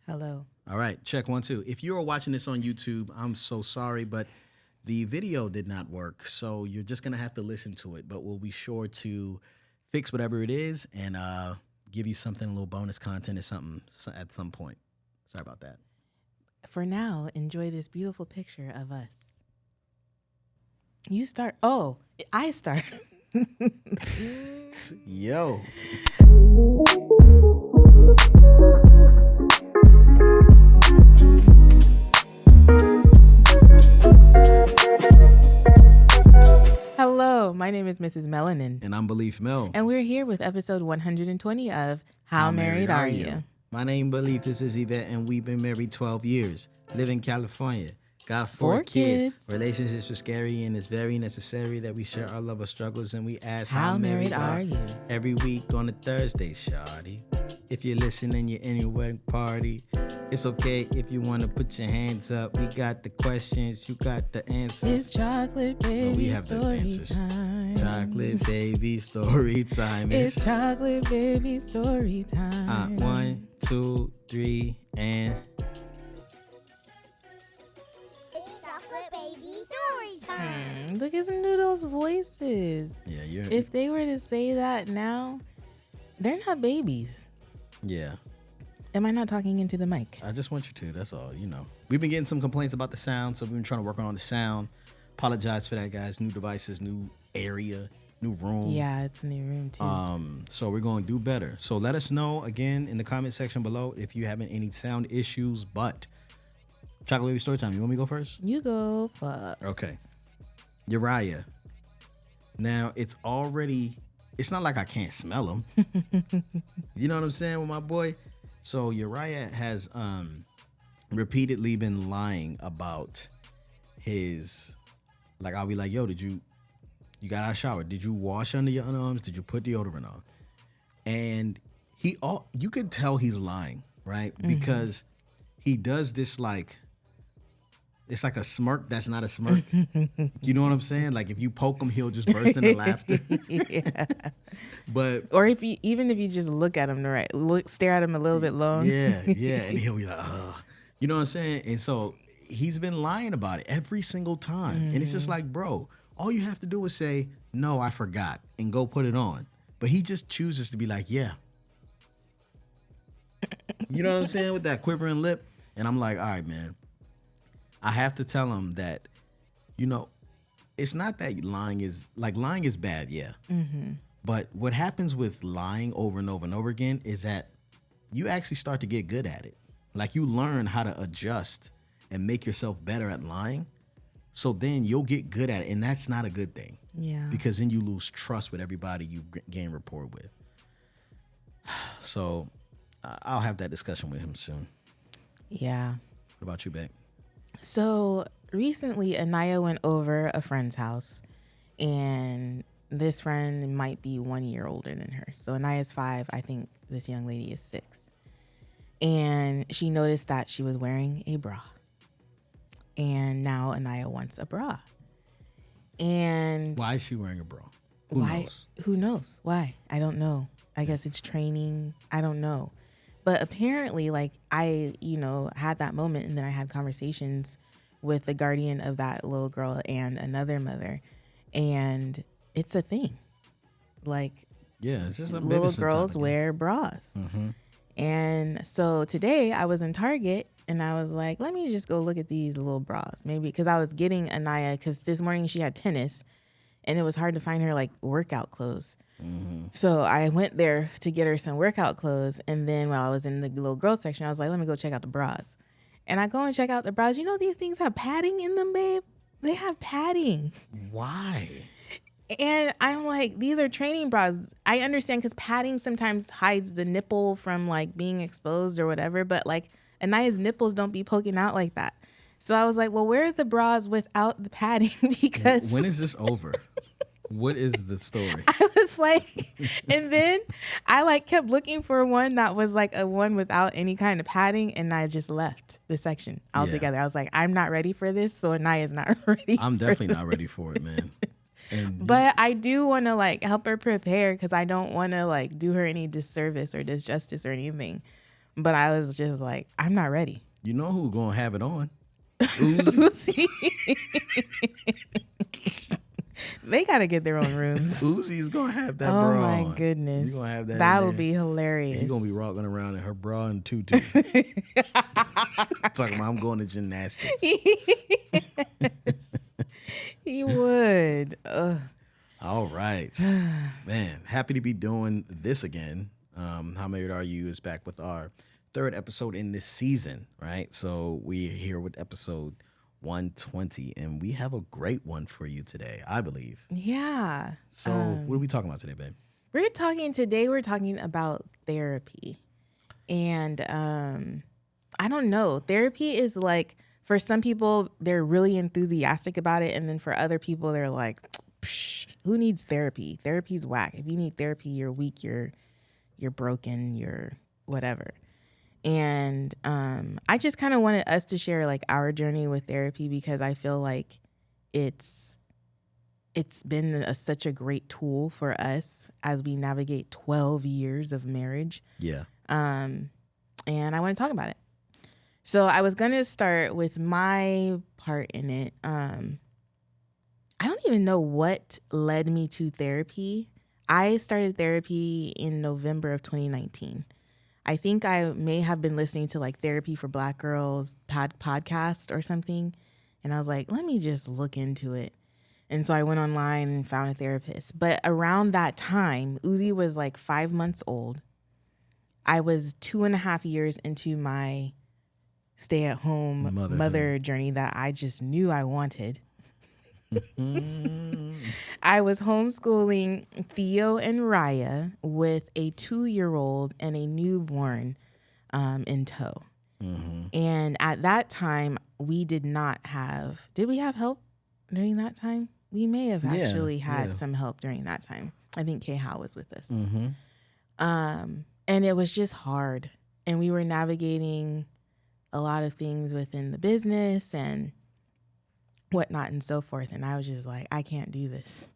Hello. All right, check 1, 2. If you are watching this on YouTube, I'm so sorry, but the video did not work. So you're just going to have to listen to it. But we'll be sure to fix whatever it is and give you something, a little bonus content or something at some point. Sorry about that. For now, enjoy this beautiful picture of us. You start. Oh, I start. Yo. Hello, my name is Mrs. Melanin. And I'm Beleaf Mel. And we're here with episode 120 of How Married Are You? My name Beleaf, this is Yvette, and we've been married 12 years. Live in California. Got four kids. Relationships are scary, and it's very necessary that we share our love or struggles, and we ask, How married are you? Every week on a Thursday, shawty. If you're listening, you're in your wedding party. It's okay if you want to put your hands up. We got the questions, you got the answers. It's chocolate baby we have story answers. time. Chocolate baby story time. It's chocolate baby story time. 1, 2, 3, and... Listen to those voices. Yeah, you're... If they were to say that now, they're not babies. Yeah. Am I not talking into the mic? I just want you to, that's all, you know. We've been getting some complaints about the sound, so we've been trying to work on the sound. Apologize for that, guys. New devices, new area, new room. Yeah, it's a new room, too. So we're going to do better. So let us know, again, in the comment section below if you having any sound issues, but... Chocolate Baby Story Time. You want me to go first? You go first. Okay. Uriah. Now, it's not like I can't smell him. You know what I'm saying with my boy? So Uriah has repeatedly been lying about his, like, I'll be like, yo, you got out of shower? Did you wash under your underarms? Did you put deodorant on? And you could tell he's lying, right? Mm-hmm. Because he does this it's like a smirk that's not a smirk. You know what I'm saying? Like if you poke him, he'll just burst into laughter. Yeah. But or even if you just look at him stare at him a little bit long. Yeah, and he'll be like, you know what I'm saying? And so he's been lying about it every single time. Mm-hmm. And it's just like, bro, all you have to do is say, no, I forgot, and go put it on. But he just chooses to be like, yeah. You know what I'm saying? With that quivering lip. And I'm like, all right, man. I have to tell him that, you know, it's not that lying is bad, yeah. Mm-hmm. But what happens with lying over and over and over again is that you actually start to get good at it. Like you learn how to adjust and make yourself better at lying. So then you'll get good at it. And that's not a good thing. Yeah. Because then you lose trust with everybody you gain rapport with. So I'll have that discussion with him soon. Yeah. What about you, Beck? So recently, Anaya went over a friend's house, and this friend might be 1 year older than her. So Anaya's 5. I think this young lady is 6. And she noticed that she was wearing a bra. And now Anaya wants a bra. And why is she wearing a bra? Who knows? Why? I don't know. I guess it's training. I don't know. But apparently, I, had that moment, and then I had conversations with the guardian of that little girl and another mother, and it's a thing. Yeah, it's just little girls wear bras. Mm-hmm. And so today I was in Target, and I was like, let me just go look at these little bras, maybe, because I was getting Anaya, because this morning she had tennis, and it was hard to find her workout clothes. Mm-hmm. So I went there to get her some workout clothes. And then while I was in the little girl section, I was like, let me go check out the bras. And I go and check out the bras. You know, these things have padding in them, babe. They have padding. Why? And I'm like, these are training bras. I understand because padding sometimes hides the nipple from being exposed or whatever. But Anaya's nipples don't be poking out like that. So I was like, well, where are the bras without the padding? Because when is this over? What is the story? I was like, and then I kept looking for one that was a one without any kind of padding, and I just left the section altogether. Yeah. I was like, I'm not ready for this, so Anaya's not ready. I'm definitely not ready for it, man. But I do want to help her prepare, because I don't want to do her any disservice or disjustice or anything. But I was just like, I'm not ready. You know who's gonna have it on? Uzi. They gotta get their own rooms. Uzi's gonna have that Oh bra my on. goodness. You're gonna have that. That'll be hilarious. He's gonna be rocking around in her bra and tutu. Talking about I'm going to gymnastics. He would. Ugh. All right. Man, happy to be doing this again. How Married Are You is back with our third episode in this season, right? So we're here with episode 120, and we have a great one for you today, I believe. Yeah. So what are we talking about today, babe? We're talking about therapy. And I don't know. Therapy is like, for some people, they're really enthusiastic about it. And then for other people, they're like, psh, who needs therapy? Therapy's whack. If you need therapy, you're weak, you're broken, you're whatever. And I just kind of wanted us to share like our journey with therapy, because I feel like it's been such a great tool for us as we navigate 12 years of marriage. Yeah. And I want to talk about it. So I was going to start with my part in it. I don't even know what led me to therapy. I started therapy in November of 2019. I think I may have been listening to like Therapy for Black Girls podcast or something. And I was like, let me just look into it. And so I went online and found a therapist. But around that time, Uzi was like 5 months old. I was 2.5 years into my stay-at-home mother journey that I just knew I wanted. I was homeschooling Theo and Raya with a 2-year-old and a newborn in tow. Mm-hmm. And at that time, we did not have... Did we have help during that time? We may have actually had some help during that time. I think K-How was with us. Mm-hmm. And it was just hard. And we were navigating a lot of things within the business and whatnot and so forth. And I was just like, I can't do this.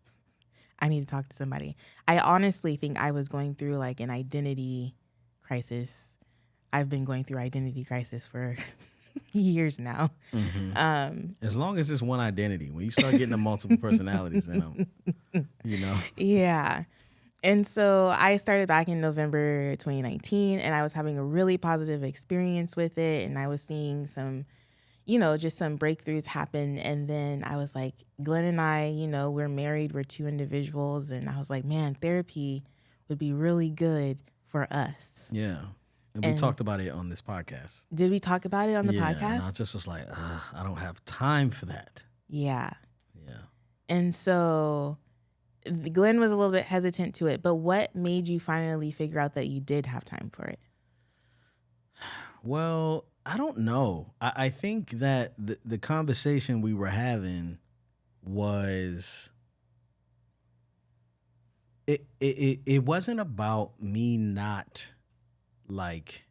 I need to talk to somebody. I honestly think I was going through like an identity crisis. I've been going through identity crisis for years now. Mm-hmm. As long as it's one identity, when you start getting the multiple personalities, then Yeah. And so I started back in November 2019, and I was having a really positive experience with it. And I was seeing some, just some breakthroughs happen. And then I was like, Glen and I, we're married, we're two individuals. And I was like, man, therapy would be really good for us. Yeah. And we talked about it on this podcast. Did we talk about it on the podcast? And I just was like, I don't have time for that. Yeah. Yeah. And so Glenn was a little bit hesitant to it, but what made you finally figure out that you did have time for it? Well, I don't know. I think that the conversation we were having was... It wasn't about me not like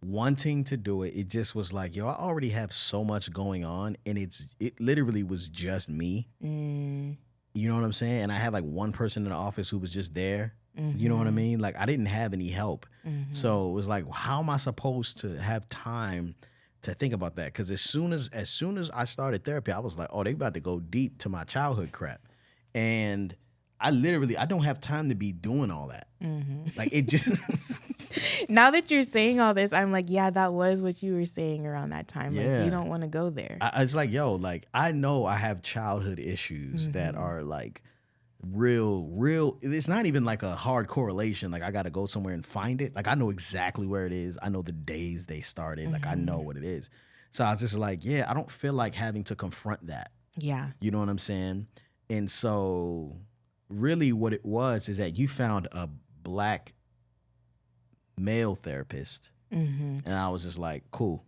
wanting to do it. It just was like, I already have so much going on, and it literally was just me. You know what I'm saying? And I had like one person in the office who was just there. Mm-hmm. You know what I mean? Like I didn't have any help. Mm-hmm. So it was like, how am I supposed to have time to think about that? Because as soon as I started therapy, I was like, oh, they about to go deep to my childhood crap. And I don't have time to be doing all that. Mm-hmm. Like it just... Now that you're saying all this, I'm like, yeah, that was what you were saying around that time. Yeah. Like, you don't want to go there. It's like, like I know I have childhood issues that are like real. It's not even like a hard correlation. Like I got to go somewhere and find it. Like I know exactly where it is. I know the days they started. Like I know what it is. So I was just like, I don't feel like having to confront that. Yeah. You know what I'm saying? And so really what it was is that you found a Black male therapist. Mm-hmm. And I was just like, cool.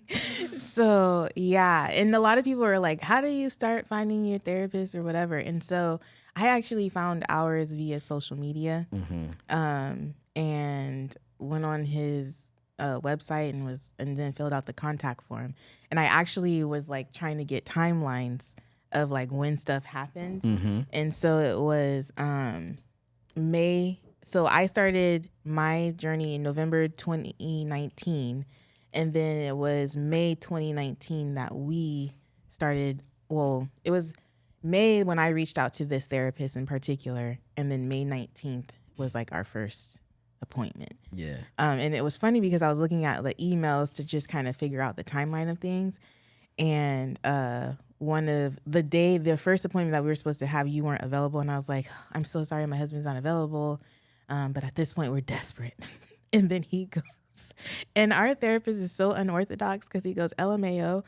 So, yeah. And a lot of people are like, how do you start finding your therapist or whatever? And so I actually found ours via social media. Mm-hmm. And went on his website and then filled out the contact form. And I actually was like trying to get timelines of like when stuff happened. Mm-hmm. And so it was May so I started my journey in November 2019, and then it was May 2019 that we started. Well, it was May when I reached out to this therapist in particular, and then May 19th was like our first appointment. Yeah. And it was funny because I was looking at the emails to just kind of figure out the timeline of things. And the first appointment that we were supposed to have, you weren't available. And I was like, I'm so sorry, my husband's not available. But at this point, we're desperate. And then he goes, and our therapist is so unorthodox because he goes, LMAO.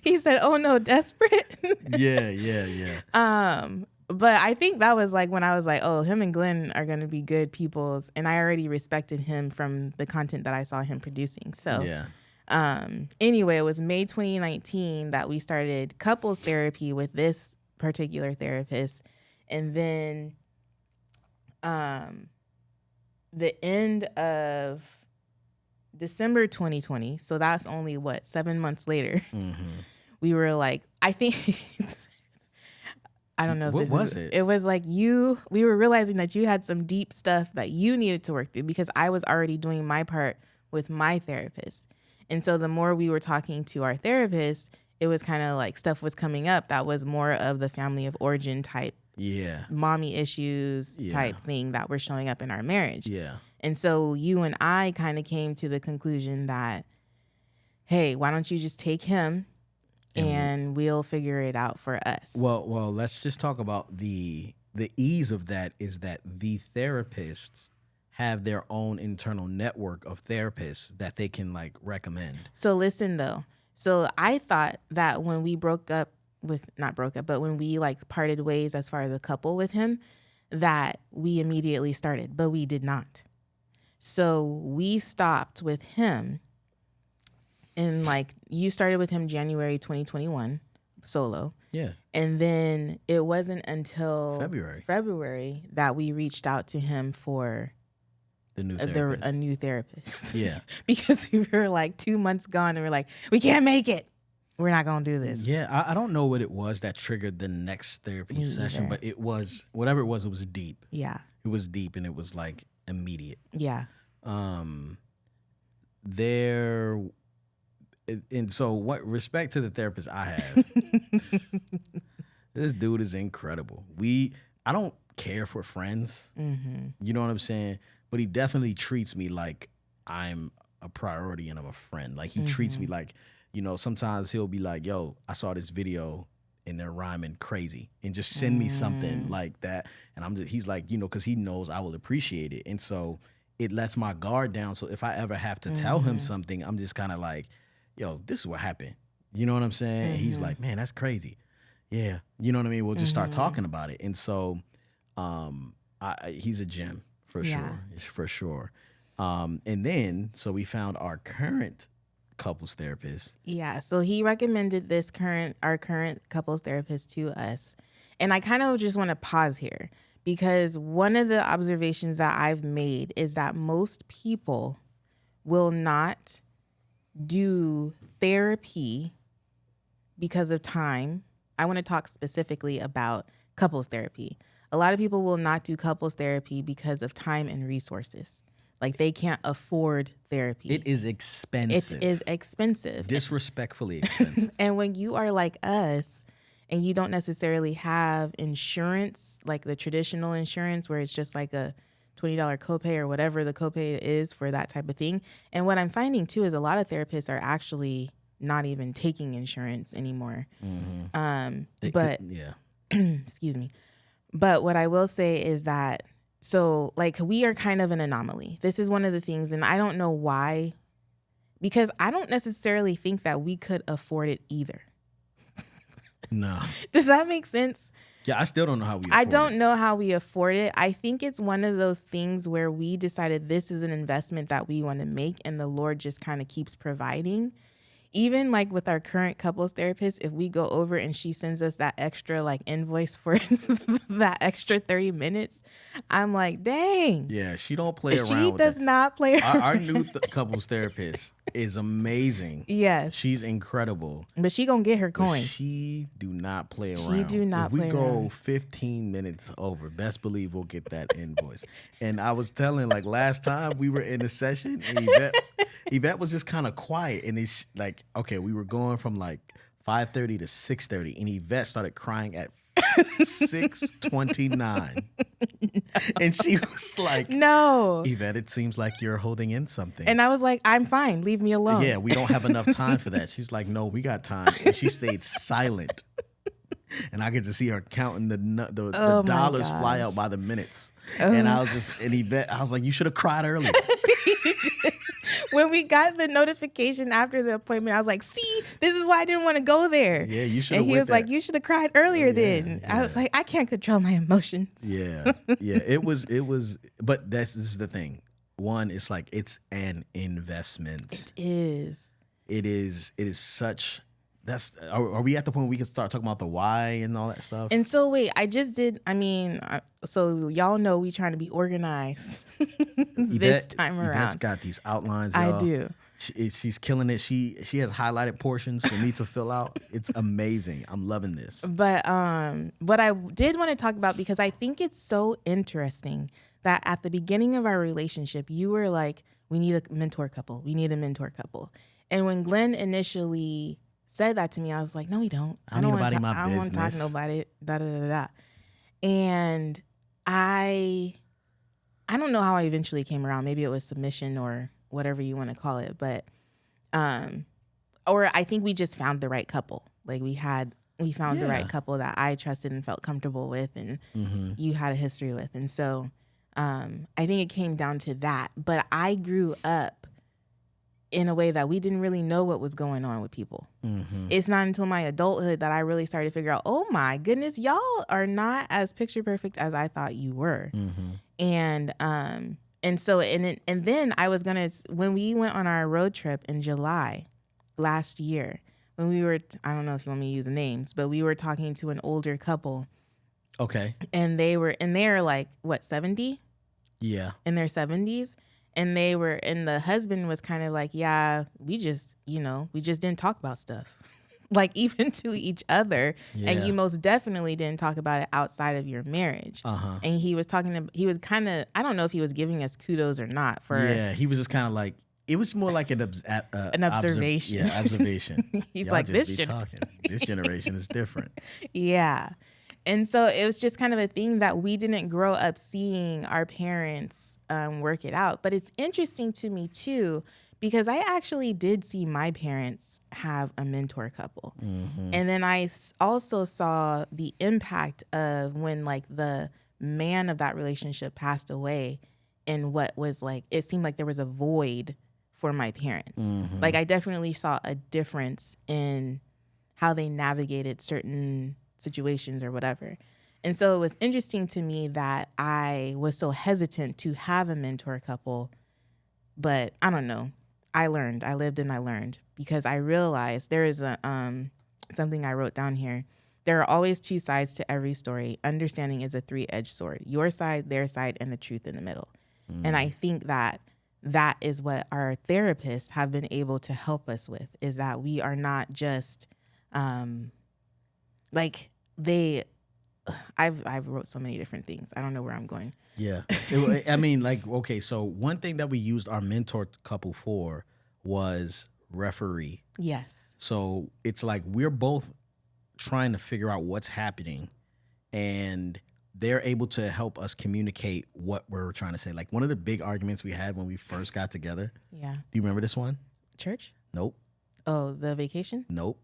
He said, oh no, desperate. Yeah. But I think that was like when I was like, oh, him and Glen are going to be good peoples. And I already respected him from the content that I saw him producing. So anyway, it was May 2019 that we started couples therapy with this particular therapist. And then the end of December 2020, so that's only 7 months later, we were like, I think... I don't know if what was it? It was like we were realizing that you had some deep stuff that you needed to work through because I was already doing my part with my therapist. And so the more we were talking to our therapist, it was kind of like stuff was coming up that was more of the family of origin type, mommy issues type thing that were showing up in our marriage. Yeah. And so you and I kind of came to the conclusion that, hey, why don't you just take him and we'll figure it out for us. Well, let's just talk about the ease of that is that the therapists have their own internal network of therapists that they can like recommend. So listen though. So I thought that when we when we like parted ways as far as a couple with him, that we immediately started, but we did not. So we stopped with him. And like you started with him January 2021 solo. Yeah. And then it wasn't until February that we reached out to him for a new therapist. Yeah. Because we were like 2 months gone and we're like, we can't make it. We're not going to do this. Yeah. I don't know what it was that triggered the next therapy session, but it was, whatever it was deep. Yeah. It was deep and it was like immediate. Yeah. And so what respect to the therapist I have, this dude is incredible. I don't care for friends. You know what I'm saying? But he definitely treats me like I'm a priority and I'm a friend. Like he treats me like, you know, sometimes he'll be like, yo, I saw this video and they're rhyming crazy and just send me something like that. And he's like, you know, cause he knows I will appreciate it. And so it lets my guard down. So if I ever have to tell him something, I'm just kind of like, yo, this is what happened. You know what I'm saying? And he's like, man, that's crazy. Yeah. You know what I mean? We'll just start talking about it. And so he's a gem for sure. And then, so we found our current couples therapist. Yeah. So he recommended our current couples therapist to us. And I kind of just want to pause here because one of the observations that I've made is that most people will not do therapy because of time. I want to talk specifically about couples therapy. A lot of people will not do couples therapy because of time and resources. Like they can't afford therapy. It is expensive. It is expensive. Disrespectfully expensive. And when you are like us and you don't necessarily have insurance, like the traditional insurance where it's just like a $20 copay or whatever the copay is for that type of thing. And what I'm finding too is a lot of therapists are actually not even taking insurance anymore. Excuse me. But what I will say is that, so like we are kind of an anomaly. This is one of the things, and I don't know why, because I don't necessarily think that we could afford it either. No. Does that make sense? Yeah, I still don't know how we afford it. I don't know how we afford it. I think it's one of those things where we decided this is an investment that we want to make and the Lord just kind of keeps providing. even like with our current couples therapist, if we go over and she sends us that extra like invoice for that extra 30 minutes, I'm like, dang. Yeah, she don't play around She with does that. not play around. Our new couples therapist is amazing. Yes. She's incredible. But she gonna get her But coins. she do not play around. She do not play If we go around. 15 minutes over, best believe we'll get that invoice. And I was telling, like, last time we were in a session, and Yvette was just kind of quiet. And it's like, okay, we were going from like 5:30 to 6:30, and Yvette started crying at 6:29. And she was like, No. Yvette, it seems like you're holding in something. And I was like, I'm fine. Leave me alone. Yeah, we don't have enough time for that. She's like, no, we got time. And she stayed silent. And I get to see her counting the Oh my dollars fly gosh. out by the minutes. Oh. And I was just, and Yvette, I was like, you should have cried earlier. When we got the notification after the appointment, I was like, see, this is why I didn't want to go there. Yeah, you should have. And he was like, you should have cried earlier then. I was like, I can't control my emotions. Yeah. It was, but this is the thing. One, it's like, it's an investment. It is. It is such, are we at the point where we can start talking about the why and all that stuff? And so wait, so y'all know we trying to be organized this time around. Yvette's got these outlines, y'all. I do. She's killing it. She has highlighted portions for me to fill out. It's amazing. I'm loving this. But what I did want to talk about, because I think it's so interesting that at the beginning of our relationship, you were like, we need a mentor couple. We need a mentor couple. And when Glenn initially said that to me, I was like, no, we don't. I don't want to talk to nobody. Da, da, da, da. And I don't know how I eventually came around. Maybe it was submission or whatever you want to call it. But, or I think we just found the right couple. Like we found the right couple that I trusted and felt comfortable with, and you had a history with. And so I think it came down to that. But I grew up in a way that we didn't really know what was going on with people. It's not until my adulthood that I really started to figure out, oh my goodness, y'all are not as picture perfect as I thought you were. And so then I was gonna, when we went on our road trip in July last year, when we were, I don't know if you want me to use the names, but we were talking to an older couple. Okay. And they're like, what, 70? Yeah. In their 70s. And the husband was kind of like, yeah, we just didn't talk about stuff. Like even to each other. Yeah. And you most definitely didn't talk about it outside of your marriage. And he was kind of, I don't know if he was giving us kudos or not for. Yeah, he was just kind of like, it was more like an observation. Observation. He's Y'all like, this generation is different. Yeah. And so it was just kind of a thing that we didn't grow up seeing our parents work it out. But it's interesting to me, too, because I actually did see my parents have a mentor couple. And then I also saw the impact of when, like, the man of that relationship passed away, and what was, like, it seemed like there was a void for my parents. Like, I definitely saw a difference in how they navigated certain situations or whatever. And so it was interesting to me that I was so hesitant to have a mentor couple, but I don't know. I lived and I learned, because I realized there is something I wrote down here. There are always two sides to every story. Understanding is a three-edged sword. Your side, their side, and the truth in the middle. And I think that is what our therapists have been able to help us with, is that we are not just like I've wrote so many different things. I don't know where I'm going. Yeah. I mean, like, okay, so one thing that we used our mentor couple for was referee. Yes. So it's like we're both trying to figure out what's happening, and they're able to help us communicate what we're trying to say. Like one of the big arguments we had when we first got together. Yeah. Do you remember this one? Church? Nope. Oh, the vacation? Nope.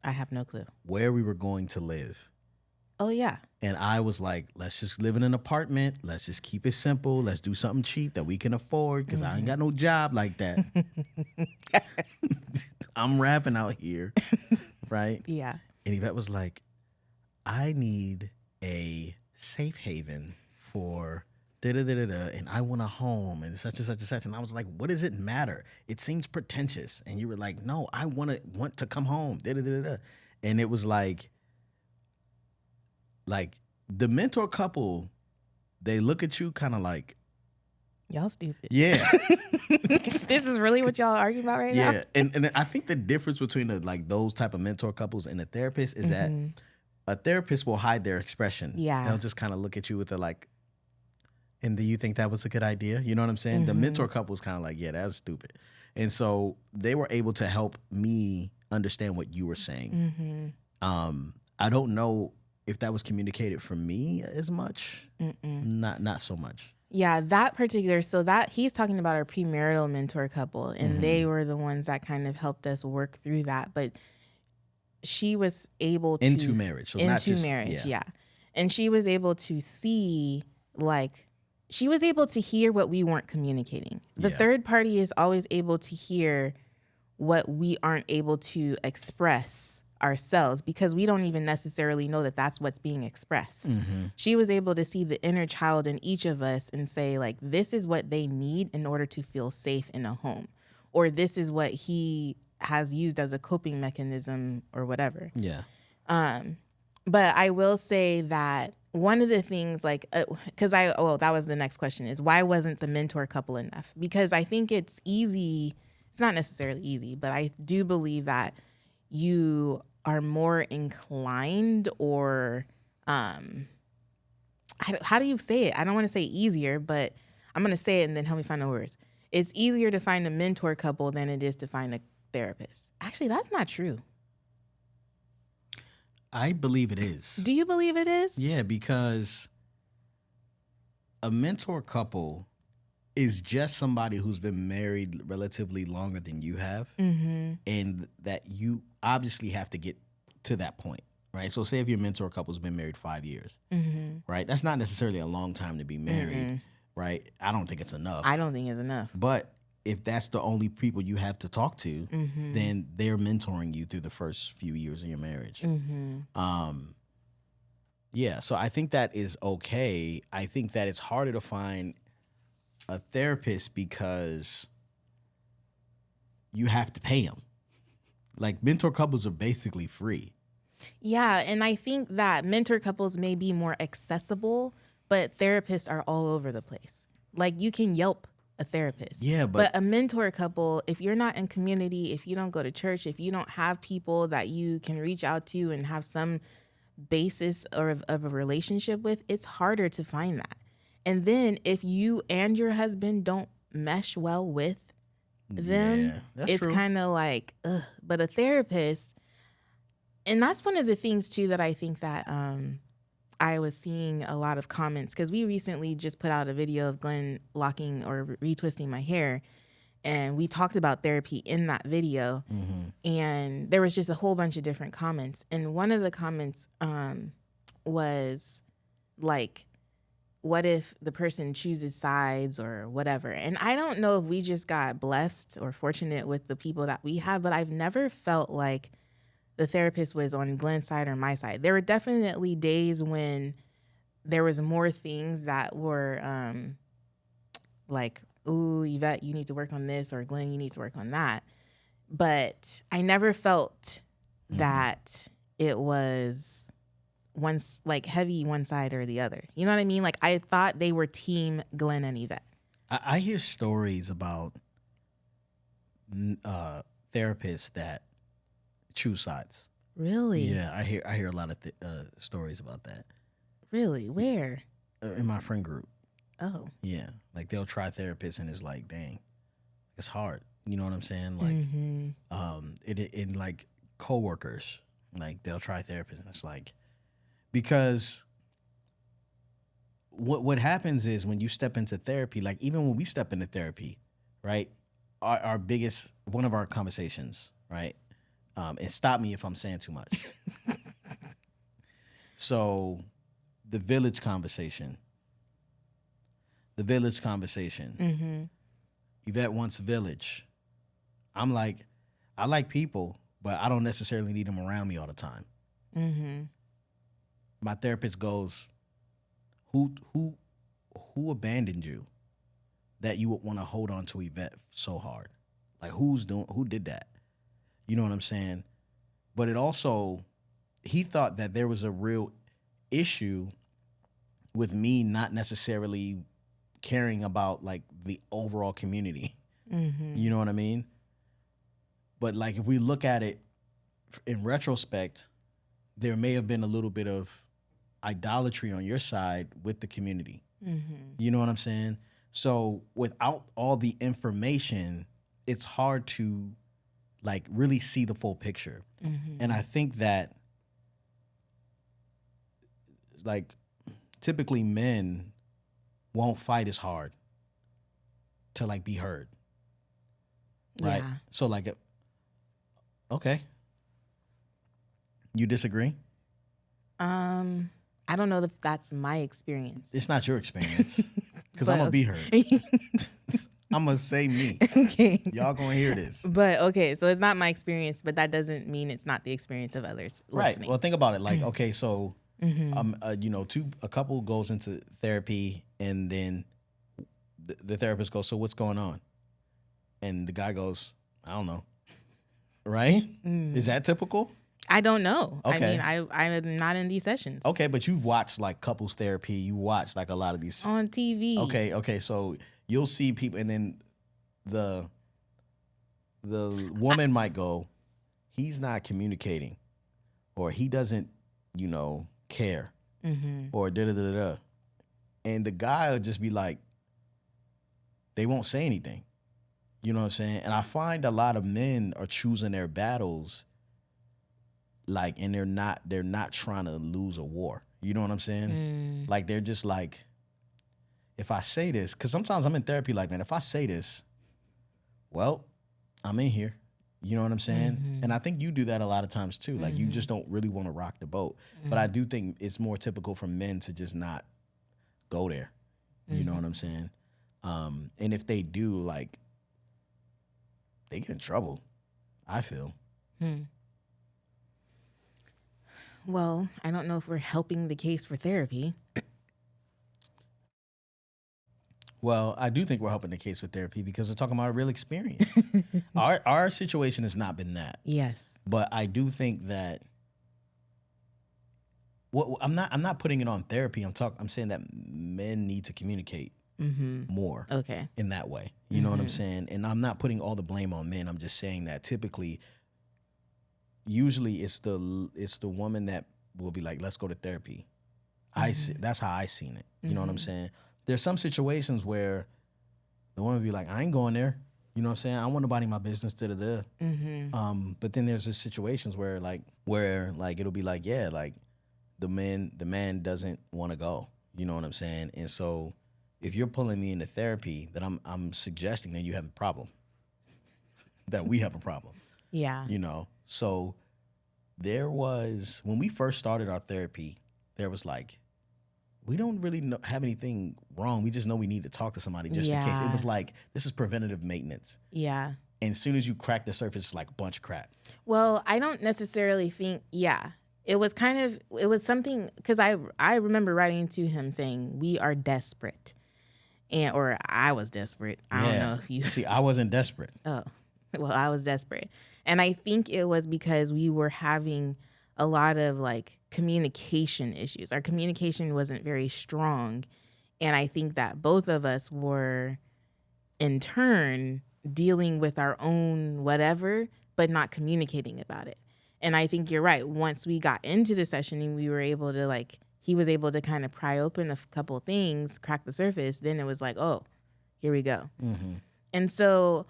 I have no clue. Where we were going to live. Oh, yeah. And I was like, let's just live in an apartment. Let's just keep it simple. Let's do something cheap that we can afford, because I ain't got no job like that. I'm rapping out here, right? Yeah. And Yvette was like, I need a safe haven for and I want a home and such and such and such. And I was like, what does it matter? It seems pretentious. And you were like, no, I want to come home. And it was like the mentor couple, they look at you kind of like, y'all stupid. yeah. This is really what y'all arguing about right now? Yeah. And I think the difference between those type of mentor couples and a therapist is that a therapist will hide their expression. Yeah. They'll just kind of look at you with and do you think that was a good idea? You know what I'm saying? The mentor couple is kind of like, yeah, that's stupid. And so they were able to help me understand what you were saying. I don't know if that was communicated for me as much. Not so much. Yeah, that particular, so that he's talking about our premarital mentor couple, and they were the ones that kind of helped us work through that. But she was able to into marriage, yeah. And she was able to see, she was able to hear what we weren't communicating. The third party is always able to hear what we aren't able to express ourselves, because we don't even necessarily know that that's what's being expressed. She was able to see the inner child in each of us and say, this is what they need in order to feel safe in a home, or this is what he has used as a coping mechanism or whatever. Yeah. But I will say that one of the things, because that was the next question, is why wasn't the mentor couple enough? Because I think it's easy. It's not necessarily easy, but I do believe that you are more inclined, or how do you say it? I don't want to say easier, but I'm going to say it and then help me find the words. It's easier to find a mentor couple than it is to find a therapist. Actually, that's not true. I believe it is. Do you believe it is? Yeah, because a mentor couple is just somebody who's been married relatively longer than you have, and that you obviously have to get to that point, right? So say if your mentor couple's been married 5 years, right? That's not necessarily a long time to be married, right? I don't think it's enough. I don't think it's enough. But if that's the only people you have to talk to, then they're mentoring you through the first few years of your marriage. Yeah, so I think that is okay. I think that it's harder to find a therapist because you have to pay them. Mentor couples are basically free. Yeah, and I think that mentor couples may be more accessible, but therapists are all over the place. You can Yelp a therapist. Yeah, but a mentor couple, if you're not in community, if you don't go to church, if you don't have people that you can reach out to and have some basis of a relationship with, it's harder to find that. And then if you and your husband don't mesh well with them, it's kind of ugh. But a therapist, and that's one of the things too that I think that I was seeing a lot of comments, because we recently just put out a video of Glen locking or retwisting my hair, and we talked about therapy in that video, and there was just a whole bunch of different comments, and one of the comments was what if the person chooses sides or whatever? And I don't know if we just got blessed or fortunate with the people that we have, but I've never felt like the therapist was on Glen's side or my side. There were definitely days when there was more things that were ooh, Yvette, you need to work on this, or Glen, you need to work on that. But I never felt that it was heavy one side or the other. You know what I mean? I thought they were team Glen and Yvette. I hear stories about therapists that choose sides. Really? Yeah, I hear a lot of stories about that. Really? Where? In my friend group. Oh. Yeah, they'll try therapists and it's dang, it's hard. You know what I'm saying? In coworkers, they'll try therapists and it's because what happens is when you step into therapy, even when we step into therapy, right? Our biggest, one of our conversations, right? And stop me if I'm saying too much. So the village conversation. Yvette wants village. I'm I like people, but I don't necessarily need them around me all the time. My therapist goes, who who abandoned you that you would want to hold on to Yvette so hard? Like, who did that? You know what I'm saying? But it also, he thought that there was a real issue with me not necessarily caring about like the overall community. Mm-hmm. You know what I mean? But like, if we look at it in retrospect, there may have been a little bit of idolatry on your side with the community. Mm-hmm. You know what I'm saying? So without all the information, it's hard to like really see the full picture. Mm-hmm. And I think that like typically men won't fight as hard to like be heard. Right? Yeah. So like, okay. You disagree? I don't know if that's my experience. It's not your experience because I'm going to be heard. I'm going to say me. Okay. Y'all going to hear this. But okay, so it's not my experience, but that doesn't mean it's not the experience of others listening. Right. Well, think about it. Like, okay, so, a couple goes into therapy and then the therapist goes, so what's going on? And the guy goes, I don't know. Right? Is that typical? I don't know. Okay. I mean, I'm not in these sessions. Okay, but you've watched like couples therapy. You watch like a lot of these on TV. Okay. So you'll see people, and then the woman might go, he's not communicating, or he doesn't, care, or da. And the guy will just be like, they won't say anything. You know what I'm saying? And I find a lot of men are choosing their battles like, and they're not trying to lose a war. You know what I'm saying? Like, they're just like, if I say this, because sometimes I'm in therapy like, man, if I say this, well, I'm in here. You know what I'm saying? And I think you do that a lot of times too. Like, you just don't really want to rock the boat. But I do think it's more typical for men to just not go there. You know what I'm saying? And if they do, like, they get in trouble, I feel. Well, I don't know if we're helping the case for therapy. Well, I do think we're helping the case with therapy because we're talking about a real experience. Our situation has not been that. Yes. But I do think that I'm not putting it on therapy. I'm saying that men need to communicate more. Okay. In that way. You know what I'm saying? And I'm not putting all the blame on men. I'm just saying that typically, usually it's the woman that will be like, let's go to therapy. That's how I seen it. You know what I'm saying? There's some situations where the woman will be like, I ain't going there. You know what I'm saying? I want nobody in my business. But then there's just situations where it'll be like, yeah, like the man doesn't want to go. You know what I'm saying? And so if you're pulling me into therapy, then I'm suggesting that you have a problem. That we have a problem. Yeah. So there was, when we first started our therapy, there was like, we don't really have anything wrong. We just know we need to talk to somebody just in case. It was like, this is preventative maintenance. Yeah. And as soon as you crack the surface, it's like a bunch of crap. Well, I don't necessarily think, it was something, because I remember writing to him saying, we are desperate. Or I was desperate. I don't know if you... See, I wasn't desperate. Oh, well, I was desperate. And I think it was because we were having a lot of like communication issues. Our communication wasn't very strong. And I think that both of us were in turn dealing with our own whatever, but not communicating about it. And I think you're right. Once we got into the session and we were able to he was able to kind of pry open a couple of things, crack the surface, then it was like, oh, here we go. And so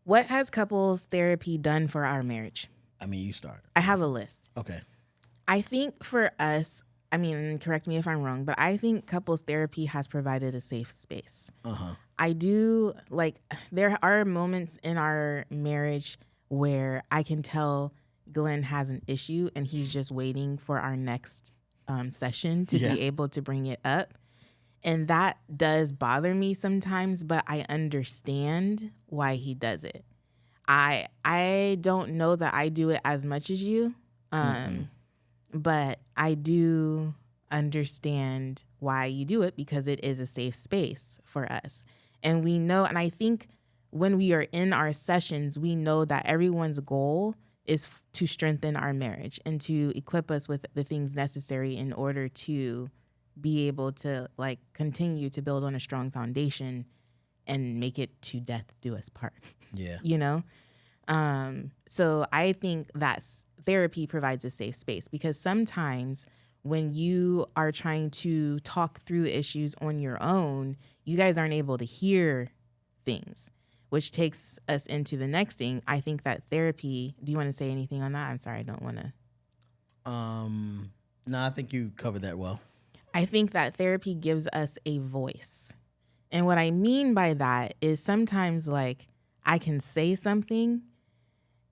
what has couples therapy done for our marriage? I mean, you start. I have a list. Okay. I think for us, I mean, correct me if I'm wrong, but I think couples therapy has provided a safe space. I do, there are moments in our marriage where I can tell Glen has an issue and he's just waiting for our next session to be able to bring it up. And that does bother me sometimes, but I understand why he does it. I don't know that I do it as much as you, but I do understand why you do it, because it is a safe space for us. And we know, and I think when we are in our sessions, we know that everyone's goal is to strengthen our marriage and to equip us with the things necessary in order to be able to like continue to build on a strong foundation and make it to death do us part. Yeah. You know? So I think that therapy provides a safe space, because sometimes when you are trying to talk through issues on your own, you guys aren't able to hear things, which takes us into the next thing. I think that therapy, do you want to say anything on that? I'm sorry, I don't want to. No, I think you covered that well. I think that therapy gives us a voice. And what I mean by that is sometimes like I can say something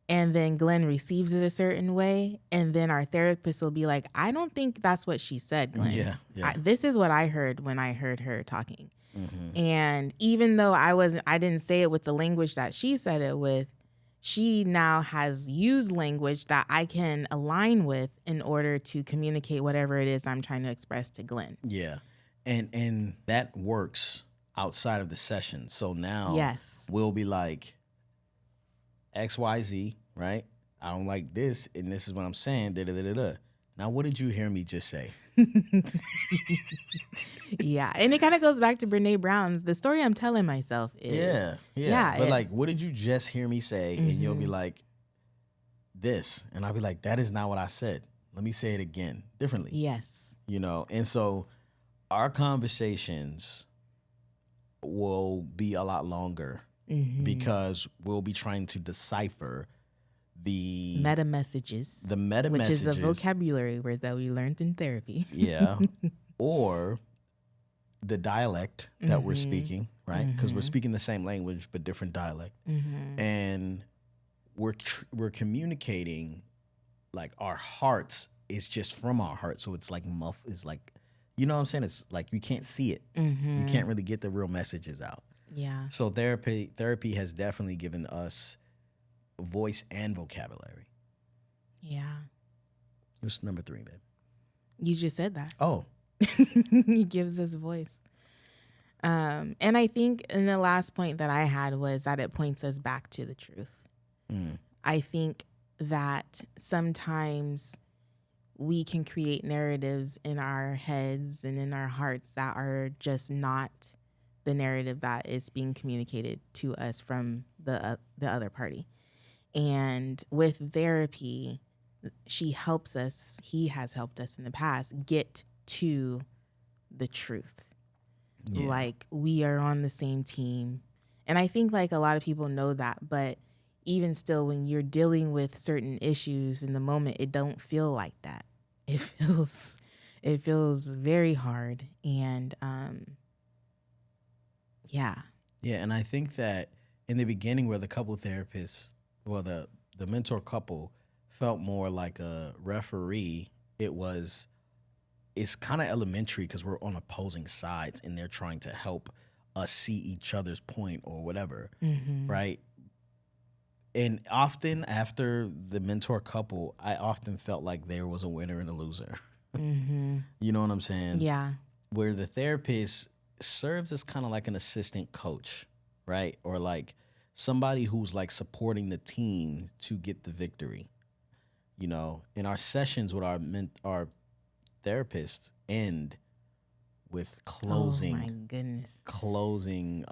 and then Glen receives it a certain way, and then our therapist will be like, I don't think that's what she said, Glen. Yeah. This is what I heard when I heard her talking. Mm-hmm. And even though I didn't say it with the language that she said it with, she now has used language that I can align with in order to communicate whatever it is I'm trying to express to Glen. Yeah. And that works outside of the session. So now Yes. we'll be like, XYZ, right? I don't like this, and this is what I'm saying. Da-da-da-da-da. Now, what did you hear me just say? Yeah. And it kind of goes back to Brene Brown's, the story I'm telling myself is. Yeah. But like, what did you just hear me say? Mm-hmm. And you'll be like, this. And I'll be like, that is not what I said. Let me say it again differently. Yes. You know, and so our conversations will be a lot longer because we'll be trying to decipher the meta messages, which is a vocabulary word that we learned in therapy. Yeah. Or the dialect that we're speaking, right? Because we're speaking the same language but different dialect. And we're communicating like our hearts is just from our heart. So it's like it's like, you know what I'm saying? It's like you can't see it. You can't really get the real messages out. Yeah. So therapy has definitely given us voice and vocabulary. Yeah. What's number 3, babe? You just said that. Oh. He gives us voice. And I think in the last point that I had was that it points us back to the truth. I think that sometimes we can create narratives in our heads and in our hearts that are just not the narrative that is being communicated to us from the other party. And with therapy, he has helped us in the past get to the truth. Yeah. Like we are on the same team. And I think like a lot of people know that, but even still, when you're dealing with certain issues in the moment, it don't feel like that. It feels very hard. And yeah. Yeah, and I think that in the beginning where the couple therapists, well, the mentor couple felt more like a referee, it's kind of elementary because we're on opposing sides and they're trying to help us see each other's point or whatever, right? And often after the mentor couple, I often felt like there was a winner and a loser. You know what I'm saying? Yeah. Where the therapist serves as kind of like an assistant coach, right? Or like somebody who's like supporting the team to get the victory. You know, in our sessions with our therapists end with closing. Oh my goodness. Closing,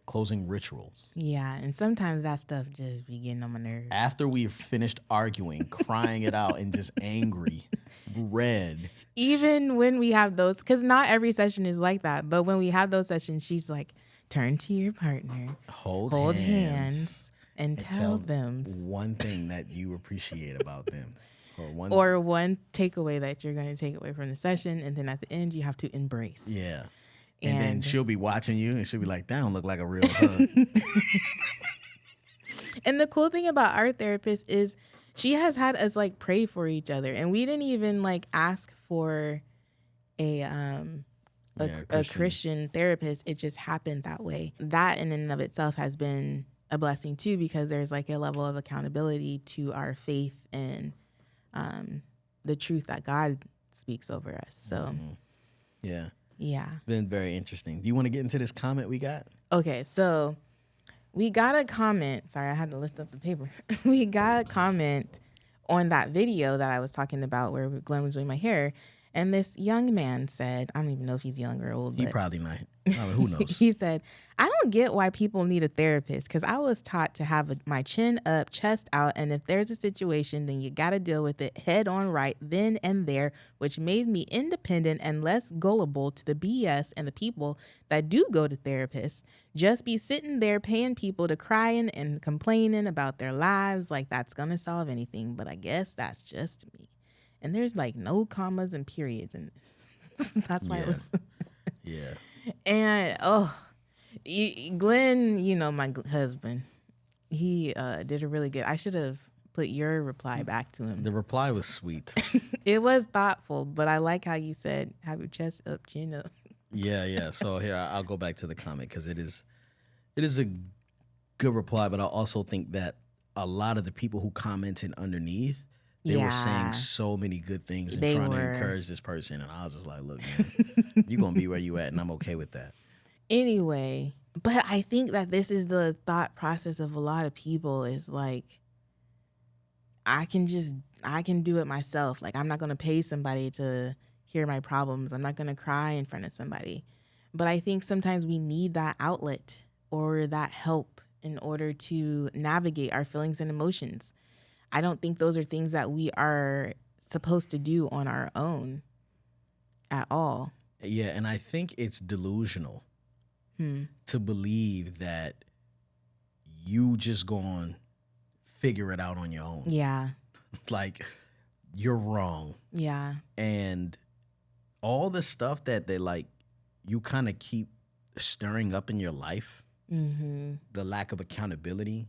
closing rituals. Yeah, and sometimes that stuff just be getting on my nerves. After we've finished arguing, crying it out, and just angry, red. Even when we have those, because not every session is like that, but when we have those sessions, she's like, turn to your partner, hold hands and tell them one thing that you appreciate about them. Or one takeaway that you're going to take away from the session, and then at the end, you have to embrace. Yeah. And then she'll be watching you, and she'll be like, that don't look like a real hug. And the cool thing about our therapist is she has had us like pray for each other, and we didn't even like ask for a Christian therapist. It just happened that way. That in and of itself has been a blessing too, because there's like a level of accountability to our faith and the truth that God speaks over us. So, Yeah. yeah. Been very interesting. Do you want to get into this comment we got? Okay, so we got a comment. Sorry, I had to lift up the paper. We got a comment on that video that I was talking about where Glenn was doing my hair. And this young man said, I don't even know if he's young or old. He but probably not. I mean, who knows? he said, I don't get why people need a therapist because I was taught to have my chin up, chest out. And if there's a situation, then you got to deal with it head on right then and there, which made me independent and less gullible to the BS and the people that do go to therapists. Just be sitting there paying people to crying and complaining about their lives like that's going to solve anything. But I guess that's just me. And there's like no commas and periods in this. That's why it was. Yeah. And Glenn, my husband, he did a really good. I should have put your reply back to him. The reply was sweet. It was thoughtful, but I like how you said, have your chest up, chin up. Yeah. So here, I'll go back to the comment because it is a good reply, but I also think that a lot of the people who commented underneath, they were saying so many good things and trying to encourage this person. And I was just like, look, man, you're going to be where you at, and I'm okay with that. Anyway, but I think that this is the thought process of a lot of people is like, I can do it myself. Like, I'm not going to pay somebody to hear my problems. I'm not going to cry in front of somebody. But I think sometimes we need that outlet or that help in order to navigate our feelings and emotions. I don't think those are things that we are supposed to do on our own at all. Yeah, and I think it's delusional to believe that you just going to figure it out on your own. Yeah. Like, you're wrong. Yeah. And all the stuff that they like, you kind of keep stirring up in your life, the lack of accountability,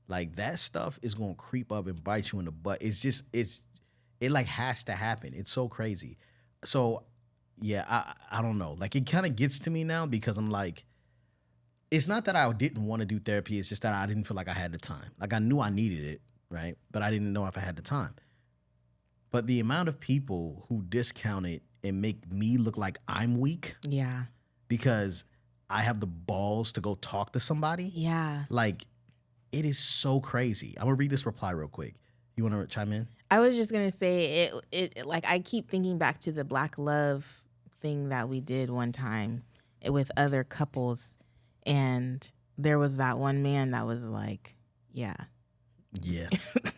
like that stuff is going to creep up and bite you in the butt. It like has to happen. It's so crazy. So yeah, I don't know. Like it kind of gets to me now because I'm like, it's not that I didn't want to do therapy. It's just that I didn't feel like I had the time. Like I knew I needed it, right? But I didn't know if I had the time. But the amount of people who discount it and make me look like I'm weak. Yeah. Because I have the balls to go talk to somebody. Yeah. Like, it is so crazy. I'm gonna read this reply real quick. You want to chime in? I was just gonna say it. Like I keep thinking back to the Black Love thing that we did one time with other couples, and there was that one man that was like, yeah,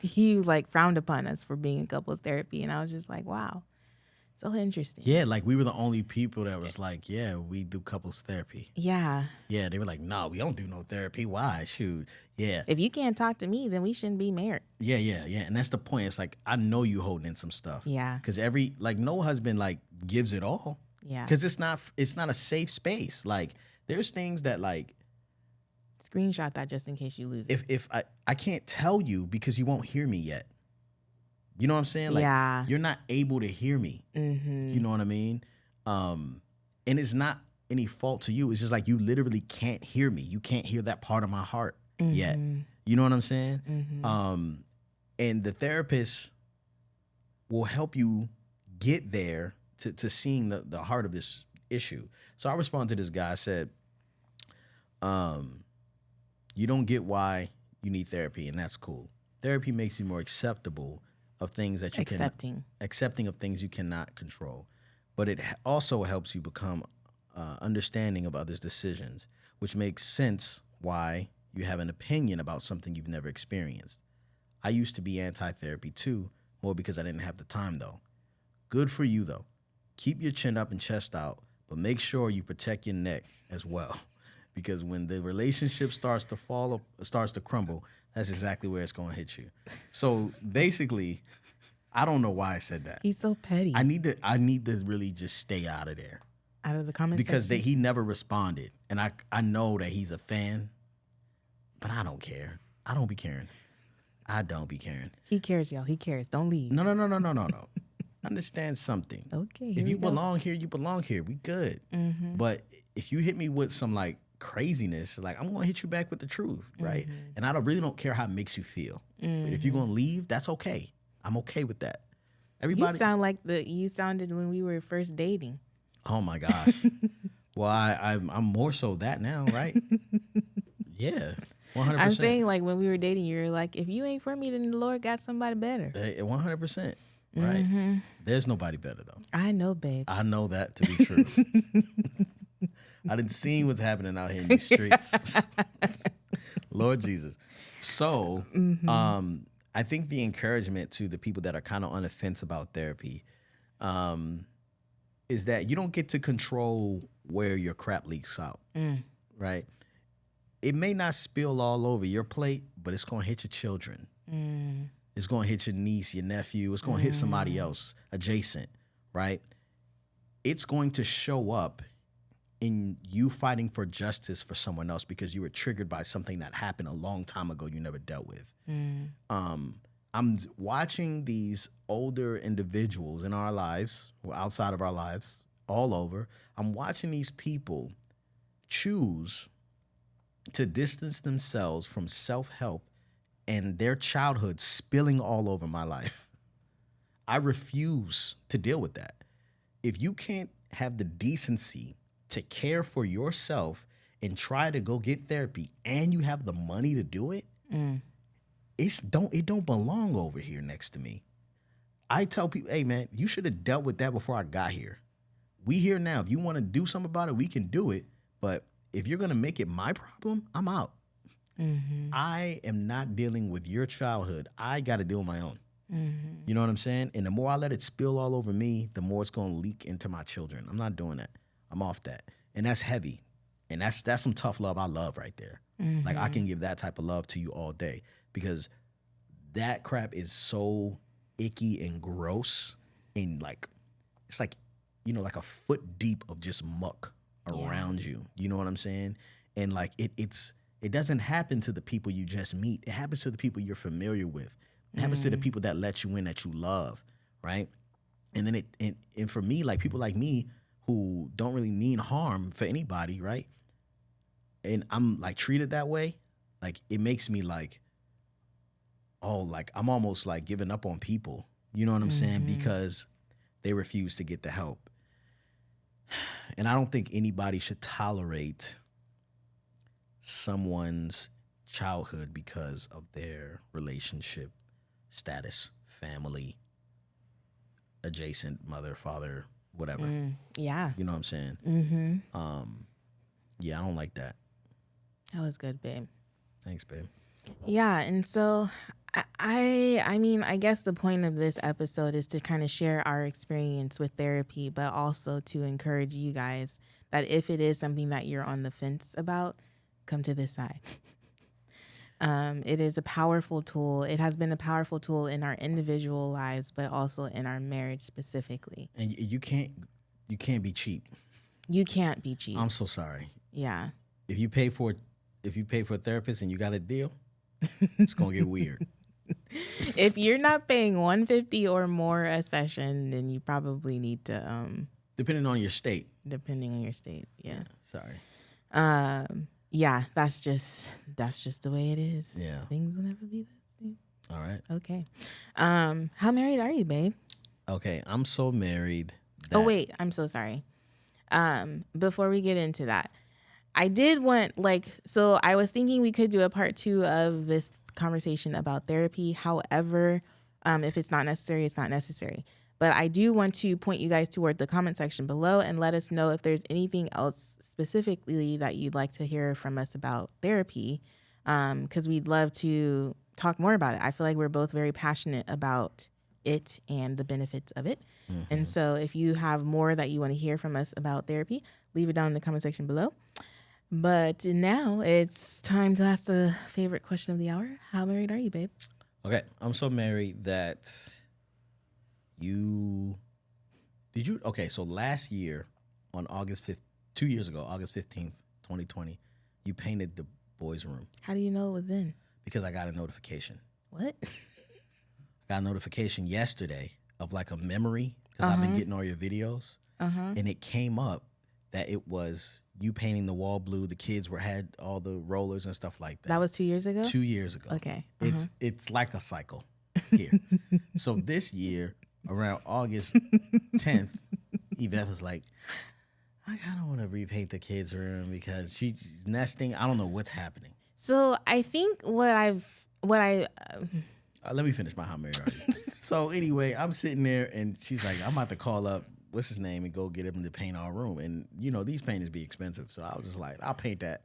he like frowned upon us for being in couples therapy, and I was just like, wow, so interesting. Yeah, like we were the only people that was like, yeah, we do couples therapy. Yeah. Yeah, they were like, no, we don't do no therapy. Why? Shoot. Yeah. If you can't talk to me, then we shouldn't be married. Yeah. And that's the point. It's like, I know you holding in some stuff. Yeah. Because no husband like gives it all. Yeah. Because it's not a safe space. Like there's things that like. Screenshot that just in case you lose it. If I can't tell you because you won't hear me yet. You know what I'm saying? Like, you're not able to hear me. You know what I mean? And it's not any fault to you. It's just like you literally can't hear me. You can't hear that part of my heart yet. You know what I'm saying? And the therapist will help you get there to seeing the heart of this issue. So I responded to this guy. I said, you don't get why you need therapy, and that's cool. Therapy makes you more acceptable of things that you accepting of things you cannot control, but it also helps you become understanding of others' decisions, which makes sense why you have an opinion about something you've never experienced. I used to be anti-therapy too, more because I didn't have the time though. Good for you though. Keep your chin up and chest out, but make sure you protect your neck as well, because when the relationship starts to crumble, that's exactly where it's going to hit you. So basically, I don't know why I said that. He's so petty. I need to really just stay out of there. Out of the comments because he never responded, and I know that he's a fan, but I don't care. I don't be caring. He cares, y'all. He cares. Don't leave. No. Understand something. Okay. If you belong here, you belong here. We good. But if you hit me with some like craziness, like I'm gonna hit you back with the truth, right? And really don't care how it makes you feel. But if you're gonna leave, that's okay. I'm okay with that. Everybody. You sounded when we were first dating. Oh my gosh. Well, I'm more so that now, right? Yeah, 100%. I'm saying like when we were dating, you were like, if you ain't for me, then the Lord got somebody better. 100%. Right. Mm-hmm. There's nobody better though. I know, babe. I know that to be true. I didn't see what's happening out here in these streets. Lord Jesus. So, I think the encouragement to the people that are kind of on the fence about therapy, is that you don't get to control where your crap leaks out, right? It may not spill all over your plate, but it's going to hit your children. It's going to hit your niece, your nephew. It's going to hit somebody else adjacent, right? It's going to show up in you fighting for justice for someone else because you were triggered by something that happened a long time ago you never dealt with. I'm watching these older individuals in our lives, or outside of our lives, all over. I'm watching these people choose to distance themselves from self-help and their childhood spilling all over my life. I refuse to deal with that. If you can't have the decency to care for yourself and try to go get therapy and you have the money to do it, it don't belong over here next to me. I tell people, hey man, you should have dealt with that before I got here. We here now. If you want to do something about it, we can do it. But if you're gonna make it my problem, I'm out. I am not dealing with your childhood. I got to deal with my own. You know what I'm saying? And the more I let it spill all over me, the more it's gonna leak into my children. I'm not doing that. I'm off that. And that's heavy. And that's some tough love I love right there. Like I can give that type of love to you all day because that crap is so icky and gross and like it's like, you know, like a foot deep of just muck around you. You know what I'm saying? And like it doesn't happen to the people you just meet. It happens to the people you're familiar with. It happens to the people that let you in, that you love, right? And then and for me, like people like me who don't really mean harm for anybody, right? And I'm like treated that way, like it makes me like, oh, like I'm almost like giving up on people. You know what I'm saying? Because they refuse to get the help. And I don't think anybody should tolerate someone's childhood because of their relationship status, family, adjacent mother, father, whatever. Yeah. You know what I'm saying? Yeah, I don't like that. That was good, babe. Thanks, babe. Yeah, and so I mean, I guess the point of this episode is to kind of share our experience with therapy, but also to encourage you guys that if it is something that you're on the fence about, come to this side. It is a powerful tool. It has been a powerful tool in our individual lives, but also in our marriage specifically. And you can't be cheap. You can't be cheap. I'm so sorry. Yeah. If you pay for a therapist and you got a deal, it's gonna get weird. If you're not paying $150 or more a session, then you probably need to depending on your state. Depending on your state, yeah. Sorry. Yeah, that's just the way it is. Yeah. Things will never be the same. All right. Okay. How married are you, babe? Okay, I'm so married. Oh wait, I'm so sorry. Before we get into that, I did want so I was thinking we could do a part 2 of this conversation about therapy. However, if it's not necessary, it's not necessary. But I do want to point you guys toward the comment section below and let us know if there's anything else specifically that you'd like to hear from us about therapy, because we'd love to talk more about it. I feel like we're both very passionate about it and the benefits of it. And so if you have more that you want to hear from us about therapy, leave it down in the comment section below. But now it's time to ask the favorite question of the hour. How married are you, babe? Okay, I'm so married that so last year on August 5th, 2 years ago, August 15th, 2020, you painted the boys' room. How do you know it was then? Because I got a notification. What? I got a notification yesterday of like a memory because I've been getting all your videos. And it came up that it was you painting the wall blue. The kids had all the rollers and stuff like that. That was 2 years ago? 2 years ago. Okay. It's like a cycle here. So this year, around August 10th, Yvette was like, I kind of want to repaint the kids' room because she's nesting. I don't know what's happening. So I think let me finish my how married are you? So anyway, I'm sitting there and she's like, I'm about to call up what's his name and go get him to paint our room. And these paintings be expensive. So I was just like, I'll paint that,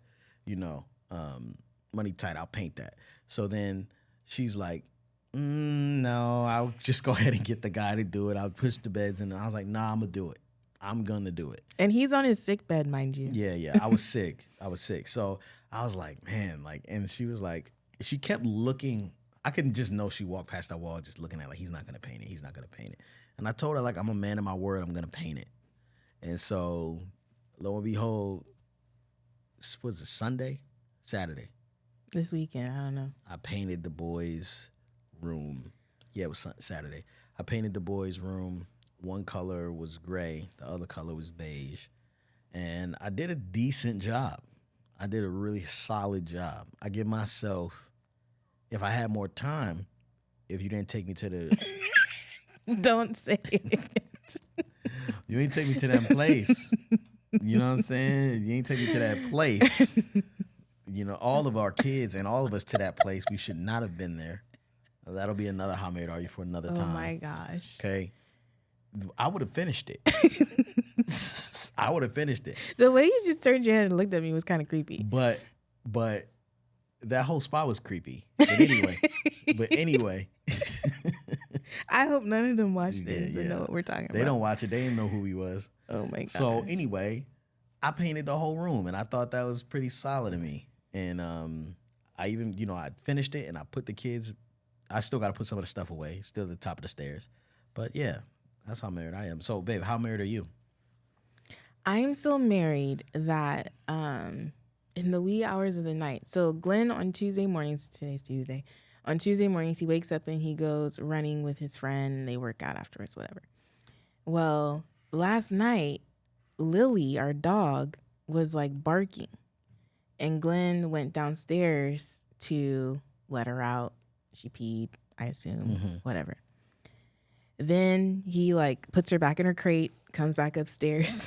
money tight, I'll paint that. So then she's like, no, I'll just go ahead and get the guy to do it. I'll push the beds in. And I was like, nah, I'm gonna do it. I'm gonna do it. And he's on his sick bed, mind you. Yeah. I was sick. So I was like, man, and she was like, she kept looking. I couldn't just know she walked past that wall just looking at like, he's not gonna paint it. He's not gonna paint it. And I told her, like, I'm a man of my word. I'm gonna paint it. And so, lo and behold, was it Saturday? This weekend, I don't know. I painted the boys' room. Yeah, it was Saturday. I painted the boys' room. One color was gray. The other color was beige. And I did a decent job. I did a really solid job. I give myself, if I had more time, if you didn't take me to the... Don't say it. You ain't take me to that place. You know what I'm saying? You ain't take me to that place. All of our kids and all of us to that place, we should not have been there. That'll be another How Married Are You for another time. Oh, my gosh. Okay. I would have finished it. I would have finished it. The way you just turned your head and looked at me was kind of creepy. But that whole spot was creepy. But anyway. I hope none of them watch this and know what we're talking about. They don't watch it. They didn't know who he was. Oh, my God. So anyway, I painted the whole room, and I thought that was pretty solid to me. And I even, I finished it, and I put the kids. I still got to put some of the stuff away, still at the top of the stairs. But yeah, that's how married I am. So, babe, how married are you? I'm so married that in the wee hours of the night. So Glen on Tuesday mornings, today's Tuesday. On Tuesday mornings, he wakes up and he goes running with his friend. They work out afterwards, whatever. Well, last night, Lily, our dog, was like barking. And Glen went downstairs to let her out. She peed, I assume, whatever. Then he like puts her back in her crate, comes back upstairs,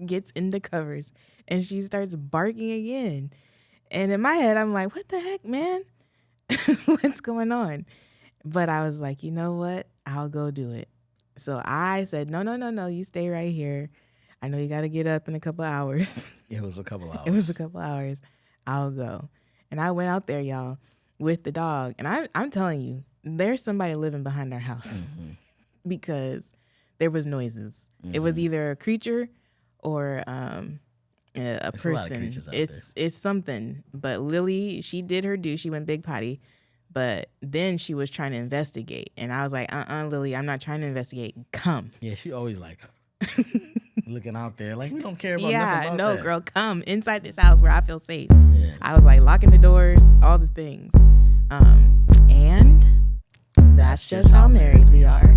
gets into covers, and she starts barking again. And in my head, I'm like, what the heck, man? What's going on? But I was like, you know what? I'll go do it. So I said, no, you stay right here. I know you got to get up in a couple hours. It was a couple hours. It was a couple hours. I'll go. And I went out there, y'all, with the dog. And I'm telling you, there's somebody living behind our house because there was noises. It was either a creature or a person. A lot of creatures out there. It's something. But Lily, she did her due. She went big potty. But then she was trying to investigate. And I was like, Lily, I'm not trying to investigate. Come. Yeah, she always like looking out there like we don't care about nothing about that. Girl, come inside this house where I feel safe. Yeah. I was like locking the doors, all the things. And that's just how married we are.